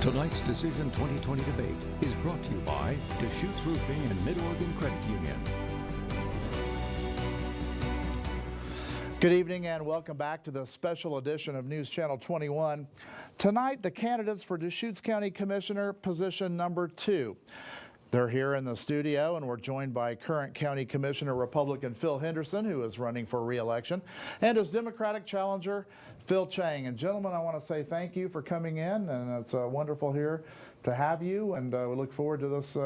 Tonight's Decision 2020 debate is brought to you by Deschutes Roofing and Mid-Oregon Credit Union. Good evening and welcome back to the special edition of News Channel 21. Tonight, the candidates for Deschutes County Commissioner position number 2. They're here in the studio, and we're joined by current County Commissioner Republican Phil Henderson, who is running for re-election, and his Democratic challenger, Phil Chang. And gentlemen, I want to say thank you for coming in, and it's wonderful here to have you, and we look forward to this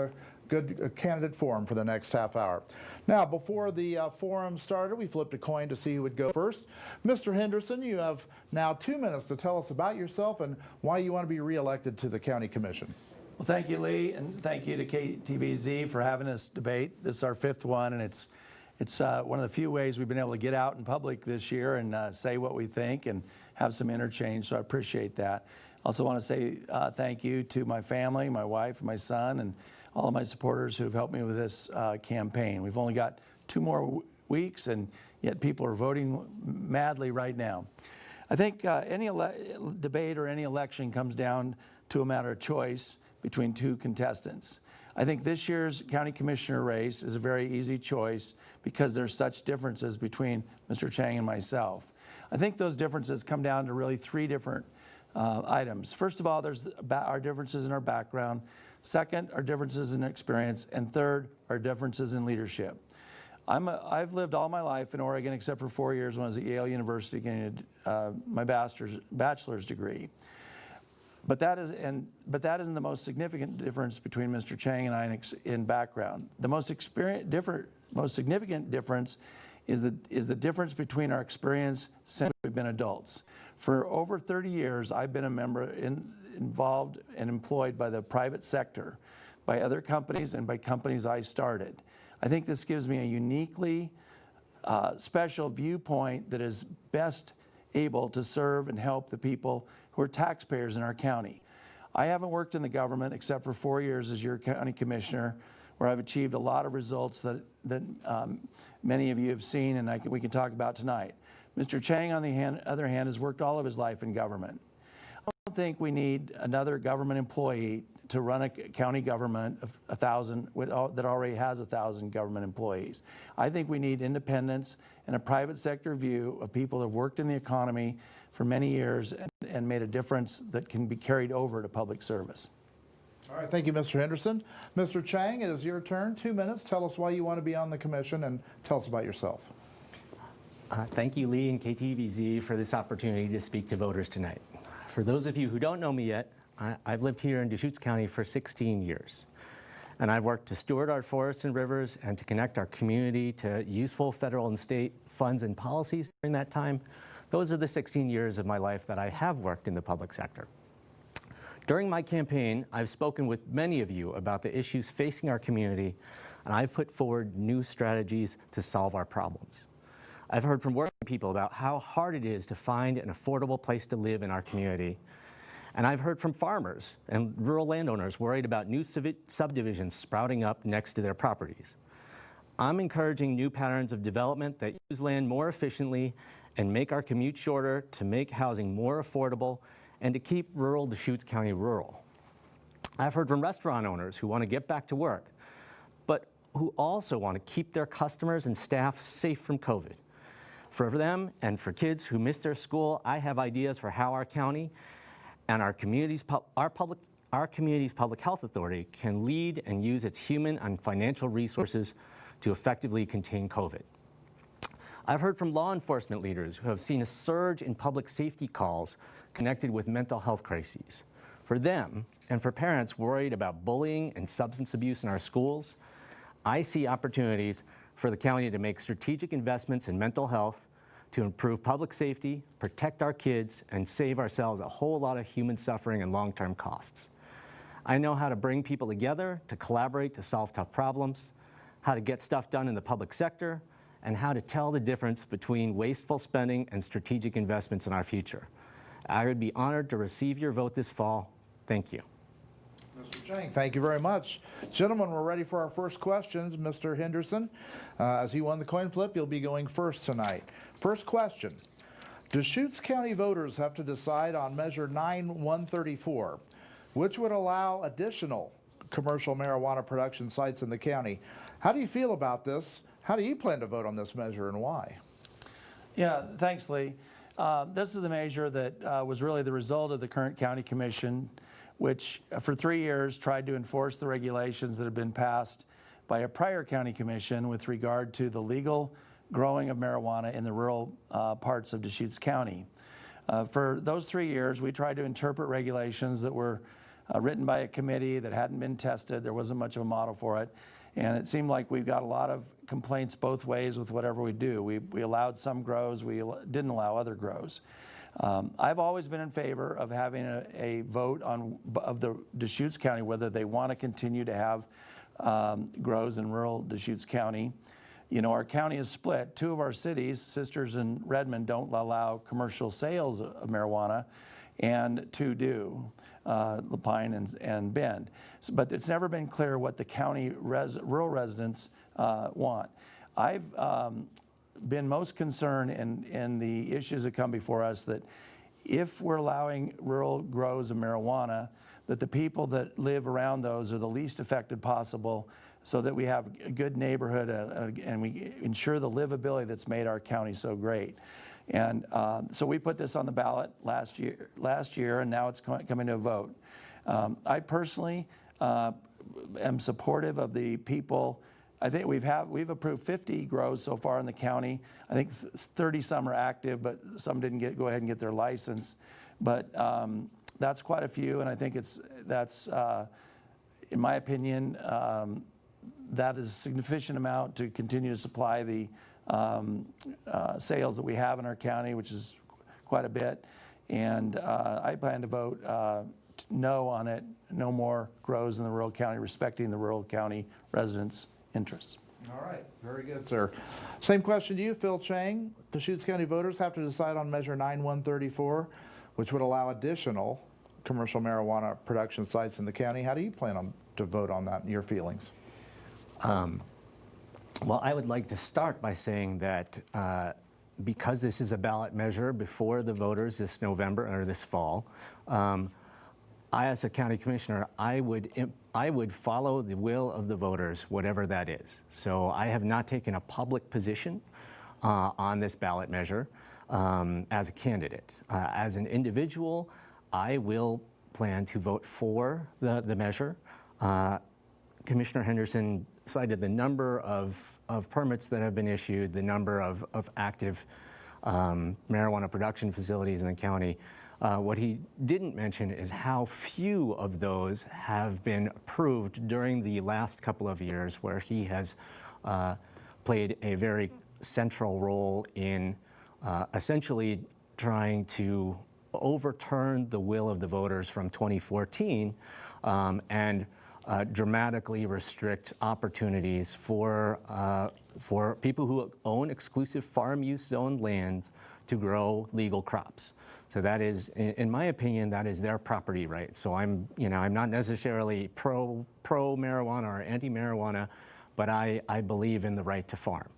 good candidate forum for the next half hour. Now, before the forum started, we flipped a coin to see who would go first. Mr. Henderson, you have now 2 minutes to tell us about yourself and why you want to be re-elected to the County Commission. Well, thank you, Lee, and thank you to KTVZ for having this debate. This is our 5th one, and it's one of the few ways we've been able to get out in public this year and say what we think and have some interchange, so I appreciate that. I also want to say thank you to my family, my wife, my son, and all of my supporters who have helped me with this campaign. We've only got 2 more weeks, and yet people are voting madly right now. I think any debate or any election comes down to a matter of choice between 2 contestants. I think this year's county commissioner race is a very easy choice because there's such differences between Mr. Chang and myself. I think those differences come down to really 3 different items. First of all, there's our differences in our background. Second, our differences in experience. And third, our differences in leadership. I've lived all my life in Oregon except for 4 years when I was at Yale University getting my bachelor's degree. But that isn't the most significant difference between Mr. Chang and I in background. The most significant difference is the difference between our experience since we've been adults. For over 30 years, I've been a member involved and employed by the private sector, by other companies and by companies I started. I think this gives me a uniquely special viewpoint that is best able to serve and help the people who are taxpayers in our county. I haven't worked in the government except for 4 years as your county commissioner, where I've achieved a lot of results that many of you have seen and we can talk about tonight. Mr. Chang, on the other hand, has worked all of his life in government. I don't think we need another government employee to run a county government of 1,000 that already has 1,000 government employees. I think we need independence and a private sector view of people who have worked in the economy for many years and made a difference that can be carried over to public service. All right, thank you, Mr. Henderson. Mr. Chang, it is your turn. 2 minutes. Tell us why you want to be on the commission and tell us about yourself. Thank you, Lee and KTVZ, for this opportunity to speak to voters tonight. For those of you who don't know me yet, I've lived here in Deschutes County for 16 years. And I've worked to steward our forests and rivers and to connect our community to useful federal and state funds and policies during that time. Those are the 16 years of my life that I have worked in the public sector. During my campaign, I've spoken with many of you about the issues facing our community, and I've put forward new strategies to solve our problems. I've heard from working people about how hard it is to find an affordable place to live in our community. And I've heard from farmers and rural landowners worried about new subdivisions sprouting up next to their properties. I'm encouraging new patterns of development that use land more efficiently and make our commute shorter, to make housing more affordable, and to keep rural Deschutes County rural. I've heard from restaurant owners who want to get back to work, but who also want to keep their customers and staff safe from COVID. For them and for kids who miss their school, I have ideas for how our county and our community's public health authority can lead and use its human and financial resources to effectively contain COVID. I've heard from law enforcement leaders who have seen a surge in public safety calls connected with mental health crises. For them, and for parents worried about bullying and substance abuse in our schools, I see opportunities for the county to make strategic investments in mental health, to improve public safety, protect our kids, and save ourselves a whole lot of human suffering and long-term costs. I know how to bring people together, to collaborate to solve tough problems, how to get stuff done in the public sector, and how to tell the difference between wasteful spending and strategic investments in our future. I would be honored to receive your vote this fall. Thank you. Mr. Chang, thank you very much. Gentlemen, we're ready for our first questions. Mr. Henderson, as he won the coin flip, you'll be going first tonight. First question. Deschutes County voters have to decide on Measure 9-134, which would allow additional commercial marijuana production sites in the county. How do you feel about this? How do you plan to vote on this measure and why? Yeah, thanks, Lee. This is the measure that was really the result of the current county commission, which for 3 years tried to enforce the regulations that have been passed by a prior county commission with regard to the legal growing of marijuana in the rural parts of Deschutes County. For those 3 years, we tried to interpret regulations that were written by a committee that hadn't been tested. There wasn't much of a model for it. And it seemed like we've got a lot of complaints both ways with whatever we do. We allowed some grows, we didn't allow other grows. I've always been in favor of having a vote of the Deschutes County whether they want to continue to have grows in rural Deschutes County. You know, our county is split. 2 of our cities, Sisters and Redmond, don't allow commercial sales of marijuana, and 2 do, Lapine and Bend. But it's never been clear what the county rural residents want. I've been most concerned in the issues that come before us that if we're allowing rural grows of marijuana, that the people that live around those are the least affected possible, so that we have a good neighborhood and we ensure the livability that's made our county so great. And so we put this on the ballot last year, and now it's coming to a vote. I personally am supportive of the people. I think we've approved 50 grows so far in the county. I think 30 some are active, but some didn't go ahead and get their license. But that's quite a few, and I think that's in my opinion, that is a sufficient amount to continue to supply the sales that we have in our county, which is quite a bit. And I plan to vote no on it, no more grows in the rural county, respecting the rural county residents' interests. All right, very good, sir. Same question to you, Phil Chang. Deschutes County voters have to decide on Measure 9134, which would allow additional commercial marijuana production sites in the county. How do you plan to vote on that and your feelings? Well, I would like to start by saying that because this is a ballot measure before the voters this November or this fall, I, as a county commissioner, I would follow the will of the voters, whatever that is. So I have not taken a public position on this ballot measure as a candidate. As an individual, I will plan to vote for the measure. Commissioner Henderson cited the number of permits that have been issued, the number of active marijuana production facilities in the county. What he didn't mention is how few of those have been approved during the last couple of years, where he has played a very central role in essentially trying to overturn the will of the voters from 2014 and dramatically restrict opportunities for people who own exclusive farm use zone land to grow legal crops. So that is, in my opinion, that is their property right. So I'm not necessarily pro marijuana or anti-marijuana, but I believe in the right to farm.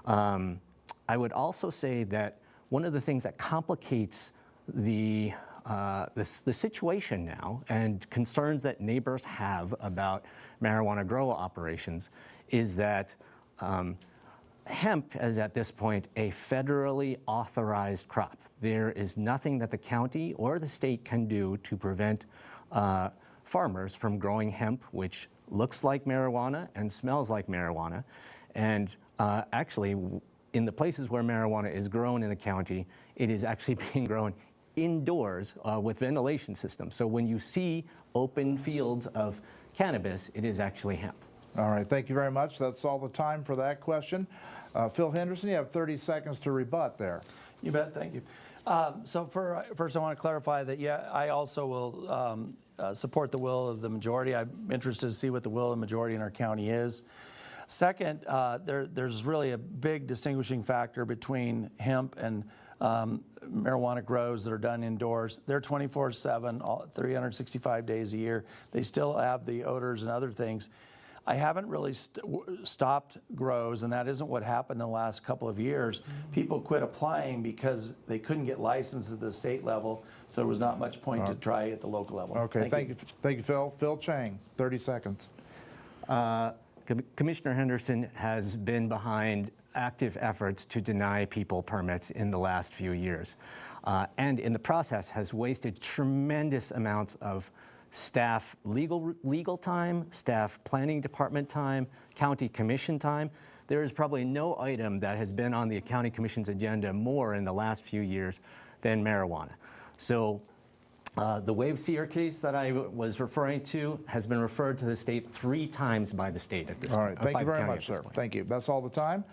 I would also say that one of the things that complicates the situation now and concerns that neighbors have about marijuana grow operations is that hemp is at this point a federally authorized crop. There is nothing that the county or the state can do to prevent farmers from growing hemp, which looks like marijuana and smells like marijuana. And actually, in the places where marijuana is grown in the county, it is actually being grown indoors with ventilation systems. So when you see open fields of cannabis, it is actually hemp. All right, thank you very much. That's all the time for that question. Phil Henderson, you have 30 seconds to rebut there. You bet, thank you. So first I want to clarify that, yeah, I also will support the will of the majority. I'm interested to see what the will of the majority in our county is. Second, there's really a big distinguishing factor between hemp and marijuana grows that are done indoors. They're 24/7, 365 days a year. They still have the odors and other things. I haven't really stopped grows, and that isn't what happened in the last couple of years. People quit applying because they couldn't get licensed at the state level, so there was not much point to try at the local level. Okay, thank you, Phil. Phil Chang, 30 seconds. Commissioner Henderson has been behind active efforts to deny people permits in the last few years, and in the process has wasted tremendous amounts of staff legal time, staff planning department time, county commission time. There is probably no item that has been on the county commission's agenda more in the last few years than marijuana. So the Wave Seer case that I was referring to has been referred to the state 3 times by the state at this point. All right, thank you very much, sir. Thank you. That's all the time.